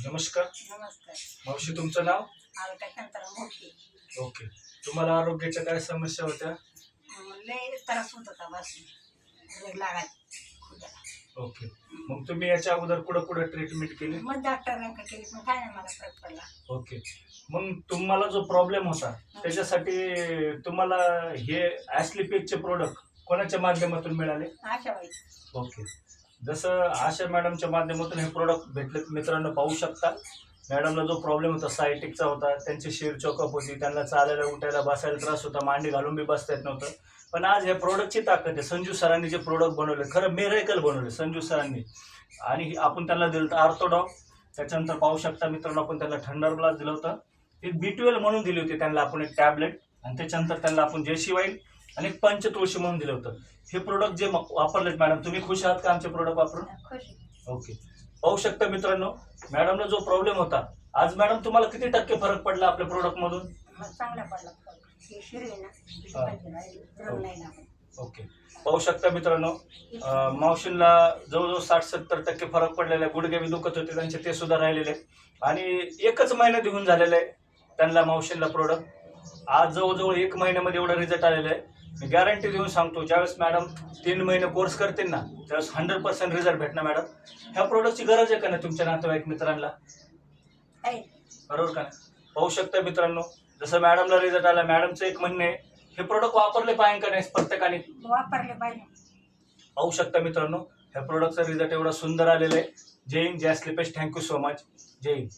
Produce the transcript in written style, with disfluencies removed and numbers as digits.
नमस्कार नमस्कार. मावशी, तुमचं नाव? अलका शांताराम मोठी. ओके. तुम्हाला आरोग्याच्या काय समस्या होत्या? लय त्रास होत होता बस रेग लागायची खुद्याला. ओके. मग तुम्ही याच्या अगोदर कुठं कुठं ट्रीटमेंट केली? मग डॉक्टरांका केली पण काय नाही मला फरक पडला. ओके. मग तुम्हाला जो प्रॉब्लेम होता त्याच्यासाठी तुम्हाला हे ॲस्लिपेजचे प्रोडक्ट कोणाच्या माध्यमातून मिळाले? आशाबाई. ओके. जसं आशा मॅडमच्या माध्यमातून हे प्रोडक्ट भेटले, मित्रांनो पाहू शकता. मॅडमला जो प्रॉब्लेम होता सायटिकचा होता, त्यांची शिर चोकअप होती, त्यांना चालायला उठायला बसायला त्रास होता, मांडी घालून बी बसता येत नव्हतं. पण आज ह्या प्रोडक्टची ताकद आहे. संजू सरांनी जे प्रोडक्ट बनवले, खरं मिरेकल बनवले संजू सरांनी. आणि आपण त्यांना दिलं होतं आर्थोडॉक. त्याच्यानंतर पाहू शकता मित्रांनो, आपण त्यांना थंडर ग्लास दिलं होतं. एक B12 म्हणून दिली होती त्यांना आपण एक टॅबलेट. आणि त्याच्यानंतर त्यांना आपण जेसी वाईल आणि एक पंचतुळशी म्हणून दिलं होतं. हे प्रोडक्ट जे वापरलेत मॅडम, तुम्ही खुश आहात का आमचे प्रोडक्ट वापरून? खुश आहे. ओके. पाहू शकता मित्रांनो, मॅडमला जो प्रॉब्लेम होता, आज मॅडम तुम्हाला किती टक्के फरक पडला आपल्या प्रोडक्ट मधून? मग चांगला पडला फरक. हे शिर आहे ना हा. रंग नाही लागत. ओके. पाहू शकता मित्रांनो, मावशींना जवळजवळ 60-70% फरक पडलेला आहे. गुडघे बी दुखत होते त्यांचे, ते सुद्धा राहिलेले आहेत. आणि एकच महिना देऊन झालेला आहे त्यांना मावशींना प्रोडक्ट. आज जवळजवळ 1 महिन्यामध्ये एवढा रिझल्ट आलेला आहे. मी गॅरंटी देऊन सांगतो, ज्यावेळेस मॅडम 3 महिने कोर्स करतील ना, त्यावेळेस 100% रिझल्ट भेटणार मॅडम. ह्या प्रोडक्टची गरज आहे का नाही तुमच्या नातेवाईक मित्रांना? आहे. बरोबर का नाही? पाहू शकता मित्रांनो, जसं मॅडमला रिझल्ट आला, मॅडमचं एक म्हणणे, हे प्रोडक्ट वापरले पाहिजे का नाही प्रत्येकाने? वापरले पाहिजे. पाहू शकता मित्रांनो, ह्या प्रोडक्टचा रिझल्ट एवढा सुंदर आलेला आहे. जय हिंद, जय स्लिपेश. Thank you so much. जय हिंद.